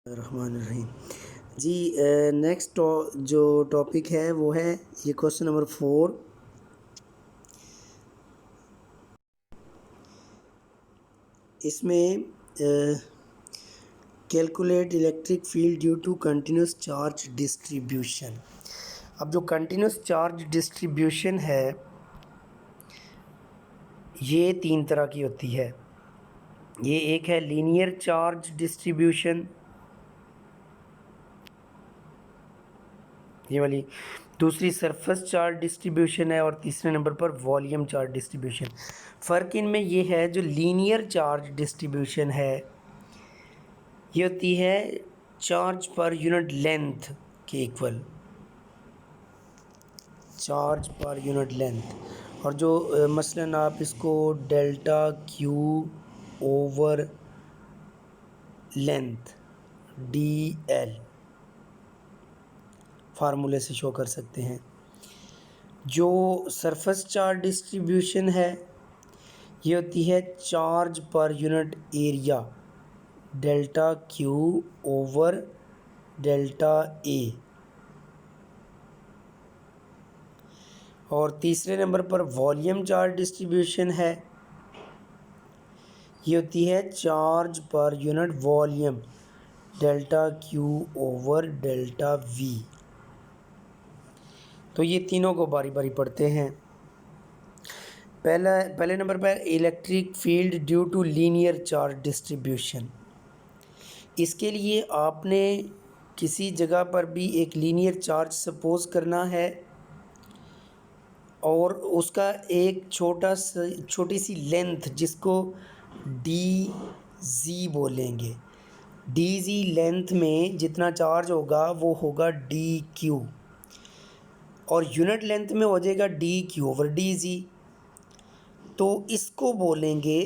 Rahman Rahim ji. Next जो topic है वो है ये क्वेश्चन नंबर 4। इसमें calculate electric field due to continuous charge distribution. अब जो कंटिन्यूस चार्ज डिस्ट्रीब्यूशन है ये 3 तरह की होती है। ये एक है लीनियर चार्ज डिस्ट्रीब्यूशन, ये वाली। दूसरी सरफेस चार्ज डिस्ट्रीब्यूशन है और तीसरे नंबर पर वॉल्यूम चार्ज डिस्ट्रीब्यूशन। फ़र्क इनमें ये है, जो लीनियर चार्ज डिस्ट्रीब्यूशन है ये होती है चार्ज पर यूनिट लेंथ के equal, charge per unit length. और जो मसलन आप इसको delta Q over length D L फार्मूले से शो कर सकते हैं। जो सरफेस चार्ज डिस्ट्रीब्यूशन है ये होती है charge per unit area delta Q over delta A. और तीसरे नंबर पर वॉल्यूम चार्ज डिस्ट्रीब्यूशन है, ये होती है charge per unit volume delta Q over delta we. तो ये तीनों को बारी बारी पढ़ते हैं। पहले नंबर पर electric field due to linear charge distribution. इसके लिए आपने किसी जगह पर भी एक लीनियर चार्ज सपोज करना है और उसका एक छोटी सी लेंथ जिसको डी जी बोलेंगे। डी जी लेंथ में जितना चार्ज होगा वो होगा डी क्यू और यूनिट लेंथ में हो जाएगा डी क्यू ओवर डी जी। तो इसको बोलेंगे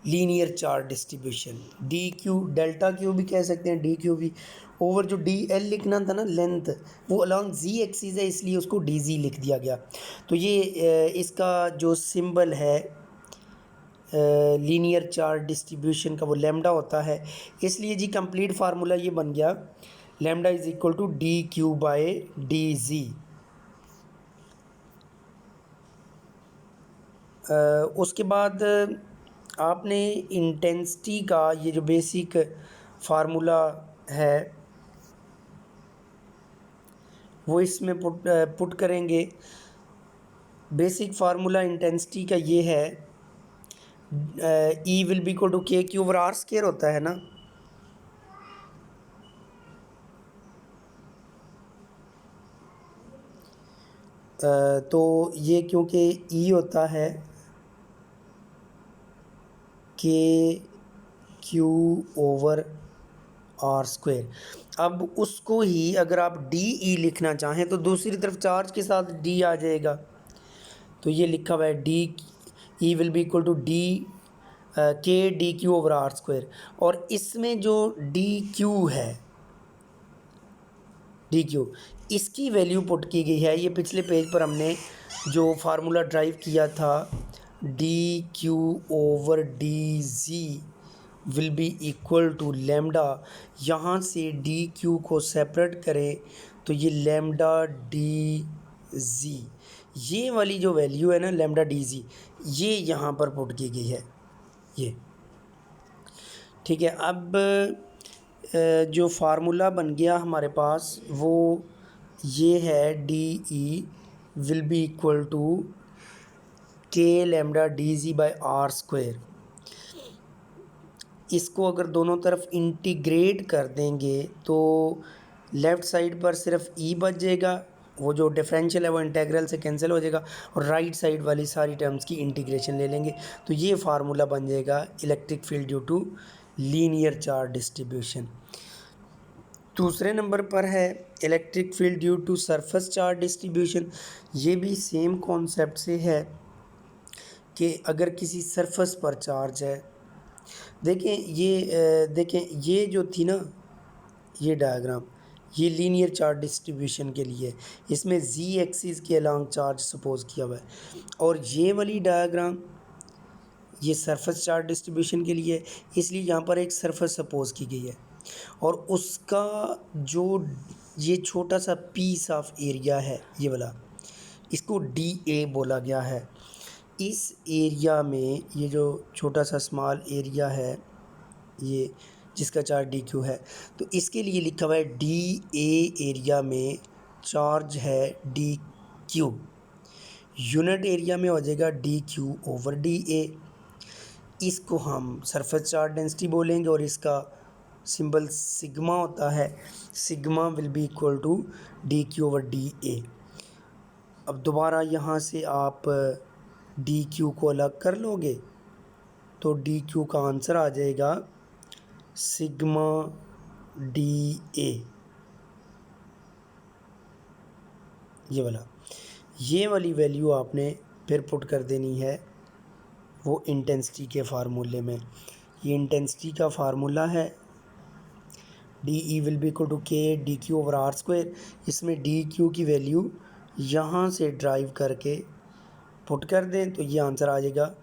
linear charge distribution. D Q delta Q भी कह सकते हैं, डी क्यू भी ओवर जो डी एल लिखना था ना लेंथ, वो अलॉन्ग जी एक्सिस है इसलिए उसको डी जी लिख दिया गया। तो ये इसका जो सिंबल है लीनियर चार्ज डिस्ट्रीब्यूशन का वो लैम्डा होता है। इसलिए जी कंप्लीट फार्मूला ये बन गया lambda is equal to D Q by D G. उसके बाद आपने इंटेंसिटी का ये जो बेसिक फार्मूला है वो इसमें पुट करेंगे। बेसिक फार्मूला इंटेंसिटी का ये है ई विल बी इक्वल टू के क्यू ओवर आर स्क्वायर होता है ना। तो ये क्योंकि ई होता है के क्यू ओवर आर स्क्वायर। अब उसको ही अगर आप डी ई लिखना चाहें तो दूसरी तरफ चार्ज के साथ डी आ जाएगा। तो ये लिखा हुआ है D E will be equal to D K D Q over R square. और इसमें जो डी क्यू है, डी क्यू, इसकी वैल्यू पुट की गई है। ये पिछले पेज पर हमने जो फार्मूला ड्राइव किया था D Q over D G will be equal to lambda. यहाँ से डी क्यू को सेपरेट करें तो ये लेमडा डी जी, ये वाली जो वैल्यू है ना लेमडा डी जी, ये यहाँ पर पुट की गई है। ये ठीक है। अब जो फार्मूला बन गया हमारे पास वो ये है D E will be equal to K lambda D G by R square. इसको अगर दोनों तरफ इंटीग्रेट कर देंगे तो लेफ़्ट साइड पर सिर्फ ई बच जाएगा, वो जो डिफरेंशियल है वो इंटीग्रल से कैंसिल हो जाएगा और राइट साइड वाली सारी टर्म्स की इंटीग्रेशन ले लेंगे। तो ये फार्मूला बन जाएगा electric field due to linear charge distribution. दूसरे नंबर पर है electric field due to surface charge distribution. ये भी सेम कॉन्सेप्ट से है कि अगर किसी सरफेस पर चार्ज है, देखें ये जो थी ना ये डायग्राम, ये लीनियर चार्ज डिस्ट्रीब्यूशन के लिए, इसमें जी एक्सिस के अलॉन्ग चार्ज सपोज किया हुआ है। और ये वाली डायग्राम ये सरफेस चार्ज डिस्ट्रीब्यूशन के लिए है, इसलिए यहाँ पर एक सरफेस सपोज की गई है और उसका जो ये छोटा सा पीस ऑफ एरिया है ये वाला, इसको डी ए बोला गया है। इस एरिया में ये जो छोटा सा स्मॉल एरिया है ये जिसका चार्ज डी क्यू है, तो इसके लिए लिखा हुआ है डी ए एरिया में चार्ज है डी क्यू, यूनिट एरिया में हो जाएगा डी क्यू ओवर डी ए। इसको हम सरफेस चार्ज डेंसिटी बोलेंगे और इसका सिंबल सिग्मा होता है, sigma will be equal to D Q over D A. अब दोबारा यहाँ से आप डी क्यू को अलग कर लोगे तो डी क्यू का आंसर आ जाएगा सिग्मा डी ए, ये वाली वैल्यू आपने फिर पुट कर देनी है वो इंटेंसिटी के फार्मूले में। ये इंटेंसिटी का फार्मूला है D E will be equal to K D Q over R square. इसमें डी क्यू की वैल्यू यहाँ से ड्राइव करके पुट कर दें तो ये आंसर आ जाएगा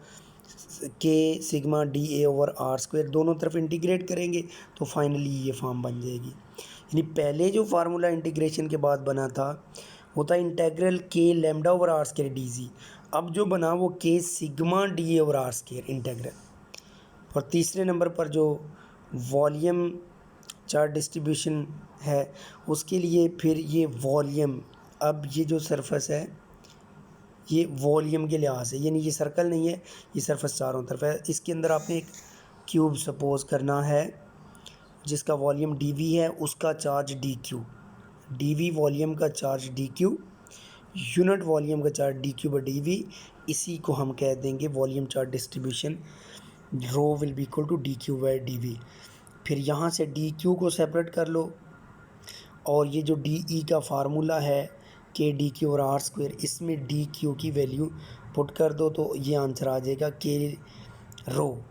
K sigma D A over R square. दोनों तरफ इंटीग्रेट करेंगे तो फाइनली ये फॉर्म बन जाएगी। यानी पहले जो फार्मूला इंटीग्रेशन के बाद बना था वो था integral K lambda over R square D G, अब जो बना वो K sigma D A over R square integral. और तीसरे नंबर पर जो वॉल्यूम चार्ज डिस्ट्रीब्यूशन है उसके लिए फिर ये वॉल्यूम, अब ये जो सरफेस है ये वॉल्यूम के लिहाज से, यानी ये सर्कल नहीं है, ये सरफेस चारों तरफ है, इसके अंदर आपने एक क्यूब सपोज करना है जिसका वॉल्यूम डी वी है, उसका charge D Q, D V volume का charge D Q, unit volume का charge D Q by D V, इसी को हम कह देंगे volume charge distribution. Rho will be equal to D Q by D V. फिर यहाँ से डी क्यू को सेपरेट कर लो और ये जो डी ई का फार्मूला है के डी क्यू और आर स्क्वायर, इसमें डी क्यू की वैल्यू पुट कर दो तो ये आंसर आ जाएगा के रो।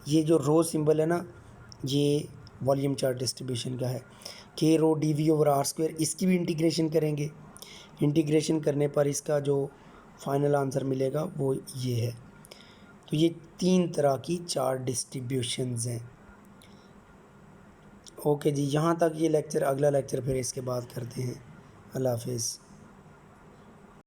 ये जो रो सिंबल है ना ये वॉल्यूम चार्ज डिस्ट्रीब्यूशन का है, K rho D V over R square. इसकी भी इंटीग्रेशन करेंगे, इंटीग्रेशन करने पर इसका जो फाइनल आंसर मिलेगा वो ये है। तो ये 3 तरह की चार्ज डिस्ट्रीब्यूशंस हैं। ओके जी, यहाँ तक ये लेक्चर, अगला लेक्चर फिर इसके बाद करते हैं। अल्लाह हाफिज़।